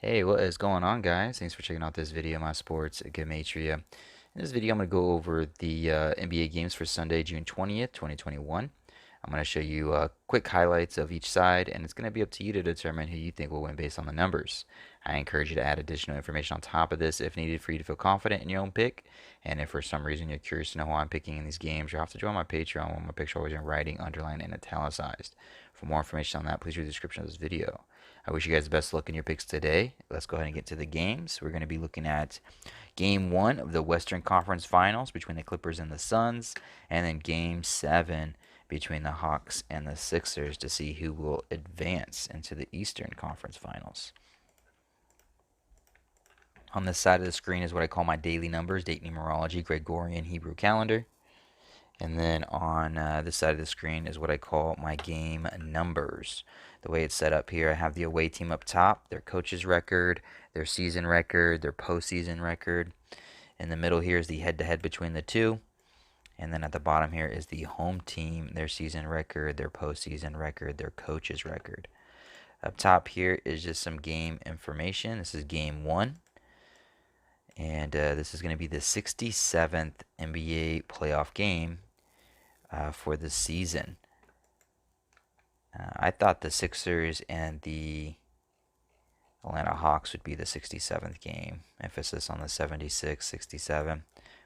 Hey, what is going on, guys? Thanks for checking out this video, my sports Gematria. In this video, I'm going to go over the NBA games for Sunday, June 20th, 2021. I'm going to show you quick highlights of each side, and it's going to be up to you to determine who you think will win based on the numbers. I encourage you to add additional information on top of this if needed for you to feel confident in your own pick. And if for some reason you're curious to know who I'm picking in these games, you'll have to join my Patreon where my picks are always in writing, underlined, and italicized. For more information on that, please read the description of this video. I wish you guys the best luck in your picks today. Let's go ahead and get to the games. We're going to be looking at game one of the Western Conference Finals between the Clippers and the Suns, and then game seven between the Hawks and the Sixers to see who will advance into the Eastern Conference Finals. On this side of the screen is what I call my daily numbers, date numerology, Gregorian Hebrew calendar. And then on this side of the screen is what I call my game numbers. The way it's set up here, I have the away team up top, their coach's record, their season record, their postseason record. In the middle here is the head-to-head between the two. And then at the bottom here is the home team, their season record, their postseason record, their coach's record. Up top here is just some game information. This is game one. And this is going to be the 67th NBA playoff game for the season. I thought the Sixers and the Atlanta Hawks would be the 67th game. Emphasis on the 76, 67.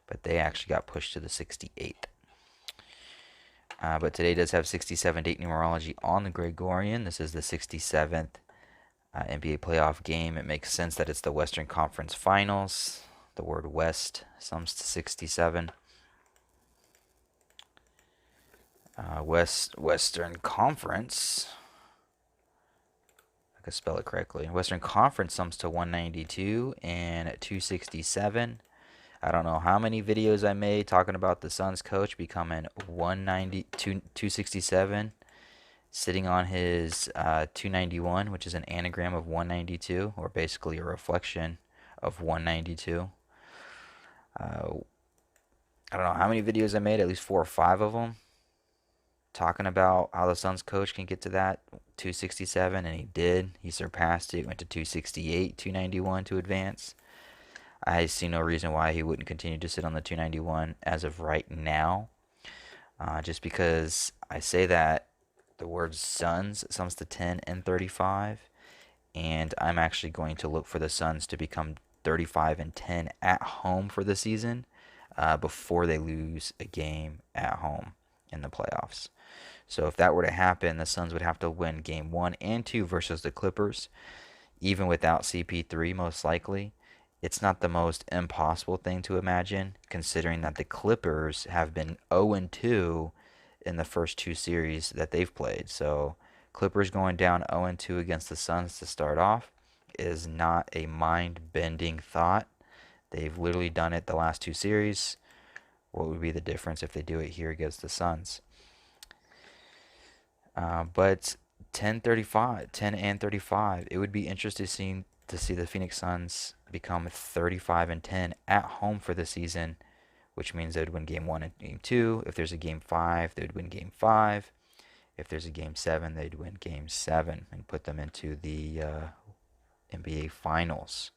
But they actually got pushed to the 68th. But today does have 67 date numerology on the Gregorian. This is the 67th NBA playoff game. It makes sense that it's the Western Conference Finals. The word West sums to 67. Western Conference. I could spell it correctly. Western Conference sums to 192 and 267. I don't know how many videos I made talking about the Suns coach becoming 267, sitting on his 291, which is an anagram of 192, or basically a reflection of 192. I don't know how many videos I made, at least 4 or 5 of them, talking about how the Suns coach can get to that 267, and he did. He surpassed it, went to 268, 291 to advance. I see no reason why he wouldn't continue to sit on the 291 as of right now. Just because I say that the word Suns sums to 10 and 35, and I'm actually going to look for the Suns to become 35 and 10 at home for the season before they lose a game at home in the playoffs. So if that were to happen, the Suns would have to win game 1 and 2 versus the Clippers, even without CP3 most likely. It's not the most impossible thing to imagine, considering that the Clippers have been 0-2 in the first 2 series that they've played. So Clippers going down 0-2 against the Suns to start off is not a mind-bending thought. They've literally done it the last 2 series. What would be the difference if they do it here against the Suns? But 10-35, 10 and 35. It would be interesting to see the Phoenix Suns become 35 and 10 at home for the season, which means they would win game 1 and game 2. If there's a game 5, they would win game 5. If there's a game 7, they'd win game 7 and put them into the NBA Finals.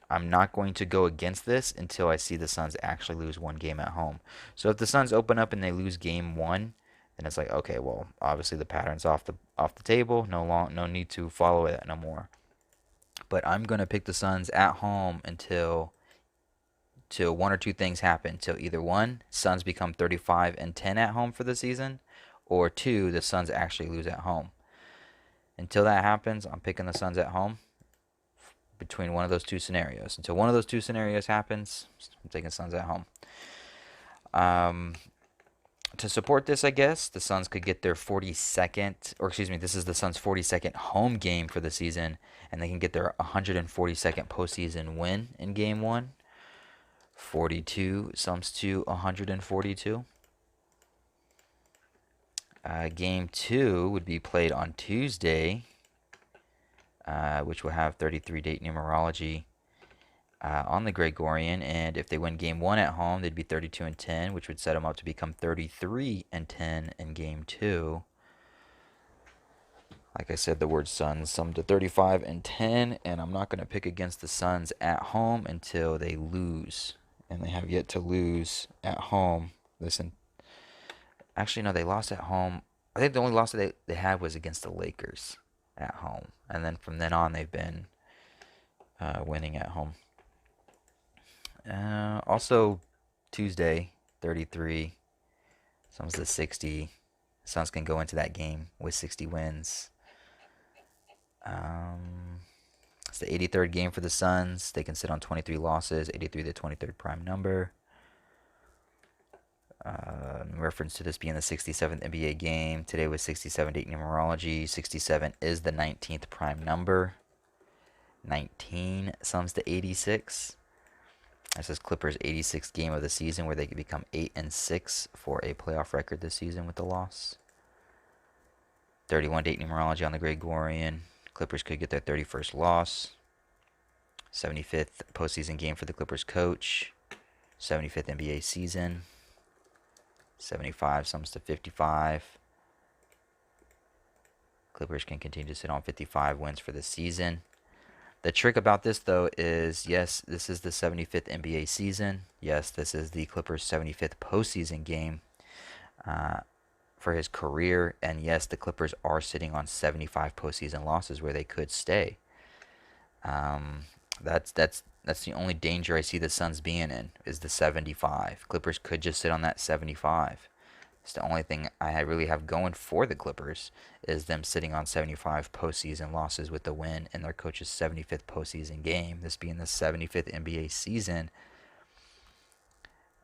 I'm not going to go against this until I see the Suns actually lose one game at home. So if the Suns open up and they lose game 1, then it's like, okay, well, obviously the pattern's off the table. No need to follow it no more. But I'm gonna pick the Suns at home until one or two things happen. Till either one, Suns become 35 and 10 at home for the season, or 2, the Suns actually lose at home. Until that happens, I'm picking the Suns at home between one of those 2 scenarios. Until one of those 2 scenarios happens, I'm taking Suns at home. To support this, I guess, the Suns could get their 42nd, or excuse me, this is the Suns' 42nd home game for the season, and they can get their 142nd postseason win in game 1. 42 sums to 142. Game 2 would be played on Tuesday, which will have 33 date numerology on the Gregorian, and if they win game 1 at home, they'd be 32 and 10, which would set them up to become 33 and 10 in game 2. Like I said, the word Suns summed to 35 and 10, and I'm not going to pick against the Suns at home until they lose. And they have yet to lose at home. Listen, actually, no, they lost at home. I think the only loss that they had was against the Lakers at home. And then from then on, they've been winning at home. Also, Tuesday, 33. Suns to 60. Suns can go into that game with 60 wins. It's the 83rd game for the Suns. They can sit on 23 losses, 83 the 23rd prime number. In reference to this being the 67th NBA game, today was 67 date numerology. 67 is the 19th prime number. 19 sums to 86. This is Clippers' 86th game of the season, where they could become 8-6 for a playoff record this season with the loss. 31 date numerology on the Gregorian. Clippers could get their 31st loss. 75th postseason game for the Clippers coach. 75th NBA season. 75 sums to 55. Clippers can continue to sit on 55 wins for the season. The trick about this, though, is yes, this is the 75th NBA season. Yes, this is the Clippers' 75th postseason game for his career. And yes, the Clippers are sitting on 75 postseason losses where they could stay. That's the only danger I see the Suns being in, is the 75. Clippers could just sit on that 75. It's the only thing I really have going for the Clippers, is them sitting on 75 postseason losses with the win in their coach's 75th postseason game. This being the 75th NBA season.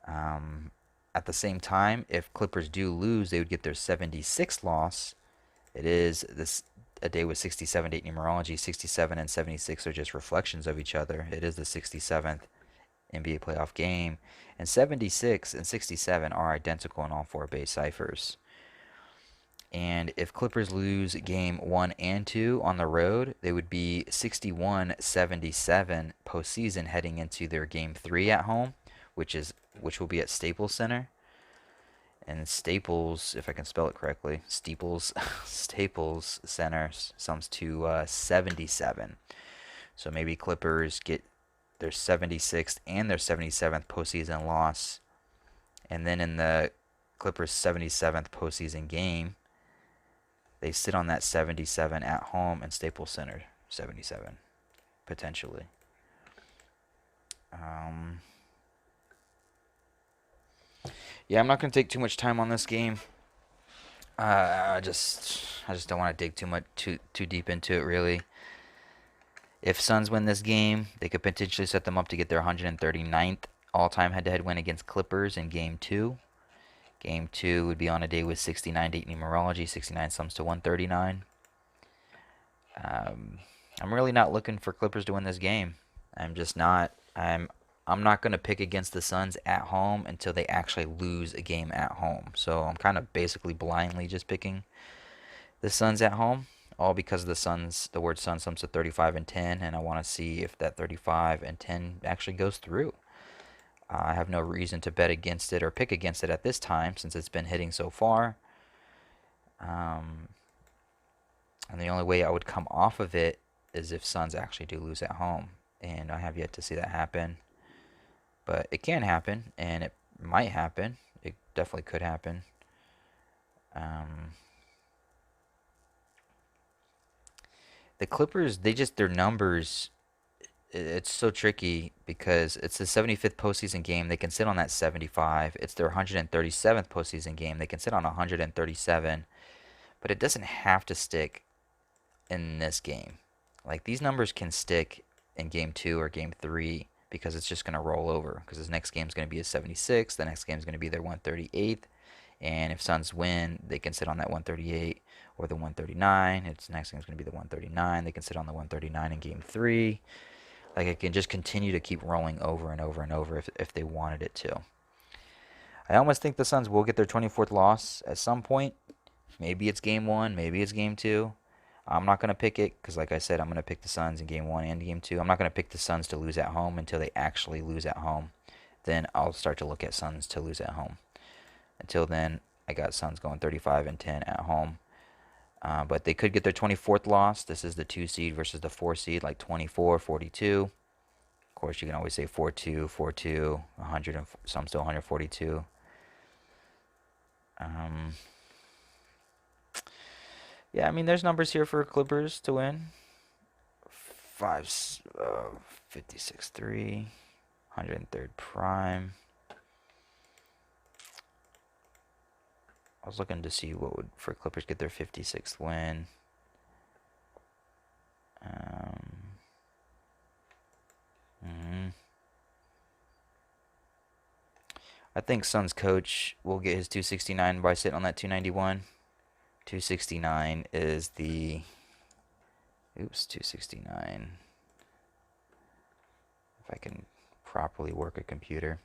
At the same time, if Clippers do lose, they would get their 76th loss. It is a day with 67 date numerology. 67 and 76 are just reflections of each other. It is the 67th NBA playoff game, and 76 and 67 are identical in all four base ciphers. And if Clippers lose game 1 and 2 on the road, they would be 61-77 postseason heading into their game 3 at home, which will be at Staples Center. And Staples, if I can spell it correctly, Staples Center sums to 77. So maybe Clippers get their 76th and their 77th postseason loss. And then in the Clippers' 77th postseason game, they sit on that 77 at home and Staples Center 77, potentially. Yeah, I'm not going to take too much time on this game. I just don't want to dig too deep into it, really. If Suns win this game, they could potentially set them up to get their 139th all-time head-to-head win against Clippers in Game 2. Game 2 would be on a day with 69 date numerology. 69 sums to 139. I'm really not looking for Clippers to win this game. I'm just not. I'm not going to pick against the Suns at home until they actually lose a game at home. So I'm kind of basically blindly just picking the Suns at home. All because of the Suns, the word Sun sums to 35 and 10, and I want to see if that 35 and 10 actually goes through. I have no reason to bet against it or pick against it at this time, since it's been hitting so far. And the only way I would come off of it is if Suns actually do lose at home, and I have yet to see that happen. But it can happen, and it might happen. It definitely could happen. The Clippers, their numbers, it's so tricky because it's the 75th postseason game. They can sit on that 75. It's their 137th postseason game. They can sit on 137. But it doesn't have to stick in this game. Like, these numbers can stick in game 2 or game 3 because it's just going to roll over. Because this next game is going to be a 76. The next game is going to be their 138th. And if Suns win, they can sit on that 138 or the 139. Its next game is going to be the 139. They can sit on the 139 in game 3. Like, it can just continue to keep rolling over and over and over if they wanted it to. I almost think the Suns will get their 24th loss at some point. Maybe it's game 1. Maybe it's game 2. I'm not going to pick it because, like I said, I'm going to pick the Suns in game 1 and game 2. I'm not going to pick the Suns to lose at home until they actually lose at home. Then I'll start to look at Suns to lose at home. Until then, I got Suns going 35 and 10 at home. But they could get their 24th loss. This is the 2 seed versus the 4 seed, like 24, 42. Of course, you can always say 4-2, 4-2, 100, and some still 142. Yeah, I mean, there's numbers here for Clippers to win. 56-3, 103rd prime. I was looking to see what would for Clippers get their 56th win. I think Suns coach will get his 269 by sitting on that 291. 269 is the 269. If I can properly work a computer.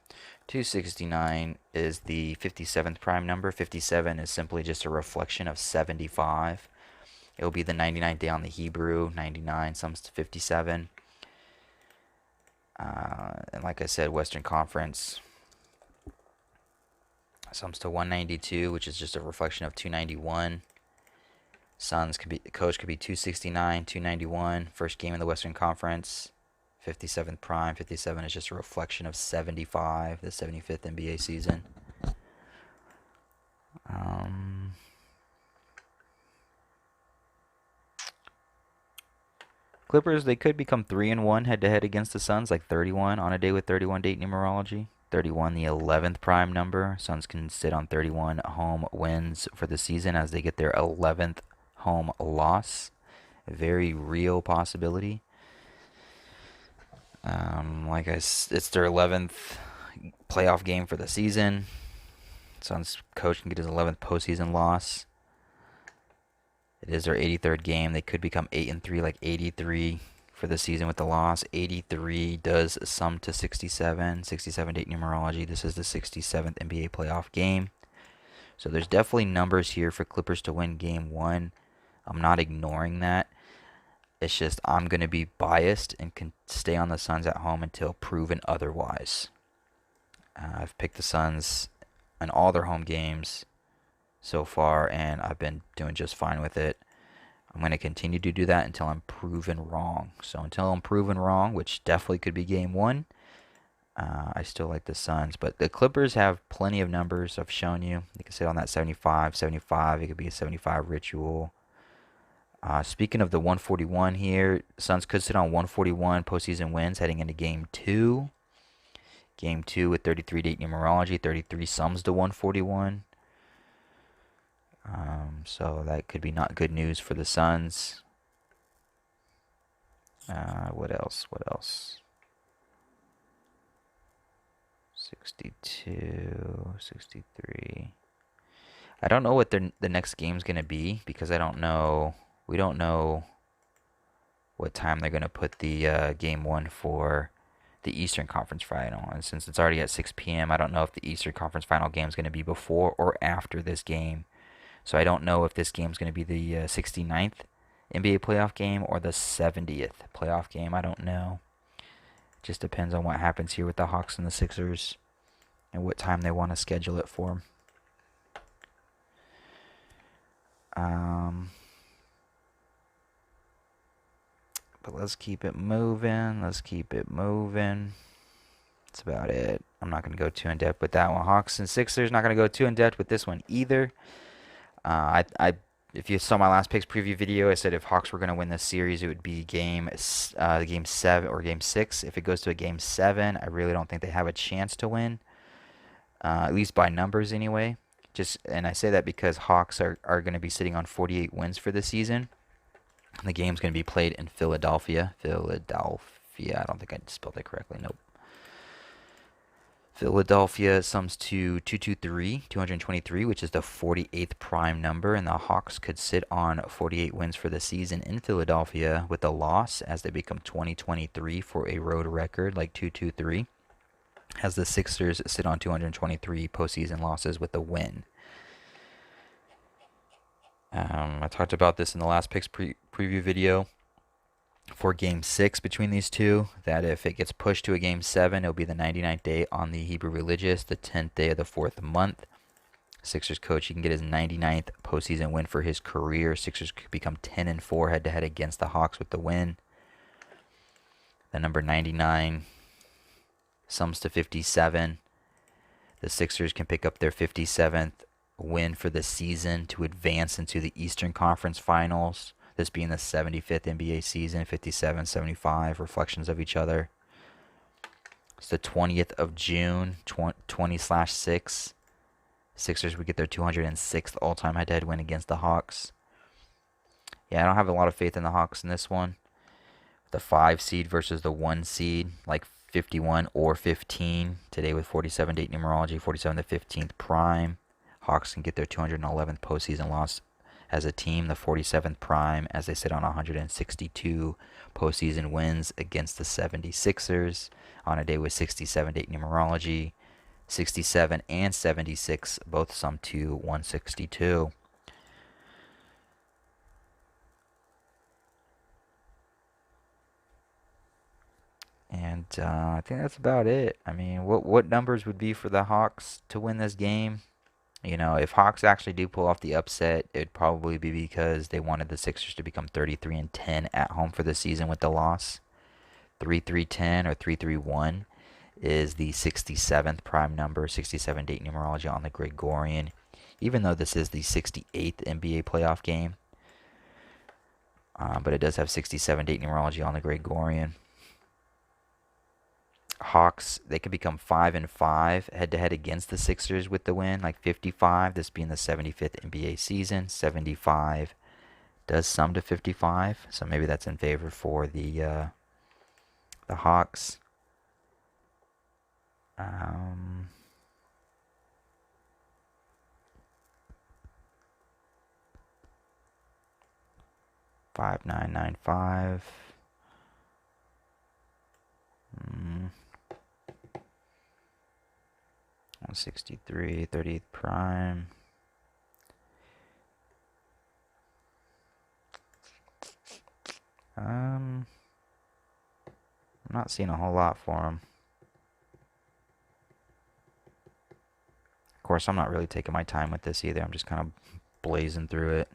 269 is the 57th prime number. 57 is simply just a reflection of 75. It will be the 99th day on the Hebrew. 99 sums to 57. And like I said, Western Conference sums to 192, which is just a reflection of 291. Suns could be coach could be 269, 291. First game in the Western Conference. 57th prime. 57 is just a reflection of 75, the 75th NBA season. Clippers, they could become 3-1 head-to-head against the Suns, like 31 on a day with 31 date numerology. 31, the 11th prime number. Suns can sit on 31 home wins for the season as they get their 11th home loss. A very real possibility. It's their 11th playoff game for the season. Suns coach can get his 11th postseason loss. It is their 83rd game. They could become 8-3, like 83 for the season with the loss. 83 does sum to 67. 67 date numerology. This is the 67th NBA playoff game. So there's definitely numbers here for Clippers to win game 1. I'm not ignoring that. It's just I'm going to be biased and can stay on the Suns at home until proven otherwise. I've picked the Suns in all their home games so far, and I've been doing just fine with it. I'm going to continue to do that until I'm proven wrong. So until I'm proven wrong, which definitely could be game 1, I still like the Suns. But the Clippers have plenty of numbers I've shown you. They can sit on that 75, 75. It could be a 75 ritual. Speaking of the 141 here, Suns could sit on 141 postseason wins heading into Game 2. Game 2 with 33 date numerology. 33 sums to 141. So that could be not good news for the Suns. What else? 62, 63. I don't know what the next game's going to be because I don't know. We don't know what time they're going to put the game 1 for the Eastern Conference final. And since it's already at 6 p.m., I don't know if the Eastern Conference final game is going to be before or after this game. So I don't know if this game is going to be the 69th NBA playoff game or the 70th playoff game. I don't know. It just depends on what happens here with the Hawks and the Sixers and what time they want to schedule it for. But let's keep it moving. That's about it. I'm not going to go too in depth with that one. Hawks and Sixers, not going to go too in depth with this one either. If you saw my last picks preview video, I said if Hawks were going to win this series, it would be game 7 or game 6. If it goes to a game 7, I really don't think they have a chance to win, at least by numbers anyway. And I say that because Hawks are going to be sitting on 48 wins for the season. The game's going to be played in Philadelphia. I don't think I spelled that correctly. Nope. Philadelphia sums to 223, which is the 48th prime number, and the Hawks could sit on 48 wins for the season in Philadelphia with a loss as they become 2023 for a road record like 223, as the Sixers sit on 223 postseason losses with a win. I talked about this in the last picks preview video for game 6 between these two, that if it gets pushed to a game 7, it'll be the 99th day on the Hebrew religious, the 10th day of the 4th month. Sixers coach, he can get his 99th postseason win for his career. Sixers could become 10-4 head-to-head against the Hawks with the win. The number 99 sums to 57. The Sixers can pick up their 57th win for the season to advance into the Eastern Conference Finals. This being the 75th NBA season, 57, 75, reflections of each other. It's the 20th of June, 20/6. Sixers would get their 206th all-time head-to-head win against the Hawks. Yeah, I don't have a lot of faith in the Hawks in this one. The 5 seed versus the 1 seed, like 51 or 15. Today with 47-date numerology, 47 to 15th prime. Hawks can get their 211th postseason loss as a team, the 47th prime, as they sit on 162 postseason wins against the 76ers on a day with 67-date numerology. 67 and 76 both sum to 162. And I think that's about it. I mean, what numbers would be for the Hawks to win this game? You know, if Hawks actually do pull off the upset, it'd probably be because they wanted the Sixers to become 33-10 at home for the season with the loss. 33-10 or 33-1 is the 67th prime number, 67-date numerology on the Gregorian. Even though this is the 68th NBA playoff game, but it does have 67-date numerology on the Gregorian. Hawks, they could become 5-5 head-to-head against the Sixers with the win, like 55. This being the 75th NBA season, 75 does sum to 55, so maybe that's in favor for the Hawks. 5995. 163, 30th prime. I'm not seeing a whole lot for him. Of course, I'm not really taking my time with this either. I'm just kind of blazing through it.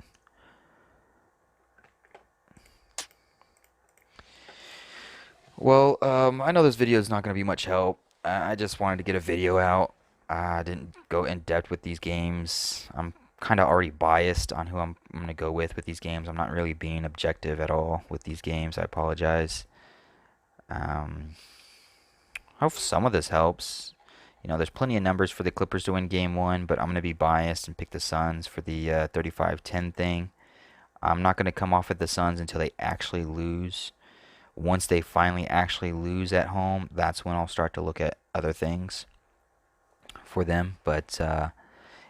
Well, I know this video is not going to be much help. I just wanted to get a video out. I didn't go in depth with these games. I'm kind of already biased on who I'm going to go with these games. I'm not really being objective at all with these games. I apologize. Hope some of this helps. You know, there's plenty of numbers for the Clippers to win game one, but I'm going to be biased and pick the Suns for the 35-10 thing. I'm not going to come off with the Suns until they actually lose. Once they finally actually lose at home, that's when I'll start to look at other things for them. But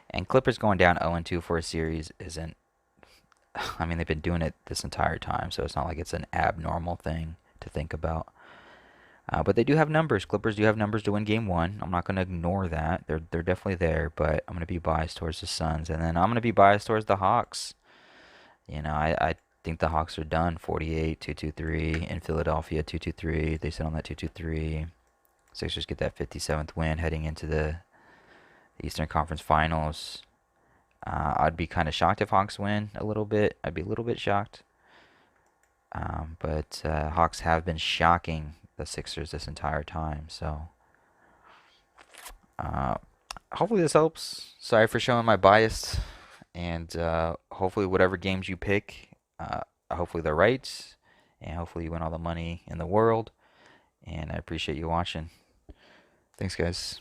and Clippers going down 0-2 for a series isn't. I mean, they've been doing it this entire time, so it's not like it's an abnormal thing to think about. But they do have numbers. Clippers do have numbers to win game one. I'm not going to ignore that. They're definitely there, but I'm going to be biased towards the Suns, and then I'm going to be biased towards the Hawks. You know, I think the Hawks are done. 48, 2-2-3 in Philadelphia, 2-2-3. They sit on that 2-2-3. Sixers get that 57th win heading into the Eastern Conference Finals. I'd be kind of shocked if Hawks win a little bit. I'd be a little bit shocked. But Hawks have been shocking the Sixers this entire time. So hopefully this helps. Sorry for showing my bias. And hopefully whatever games you pick, hopefully they're right. And hopefully you win all the money in the world. And I appreciate you watching. Thanks, guys.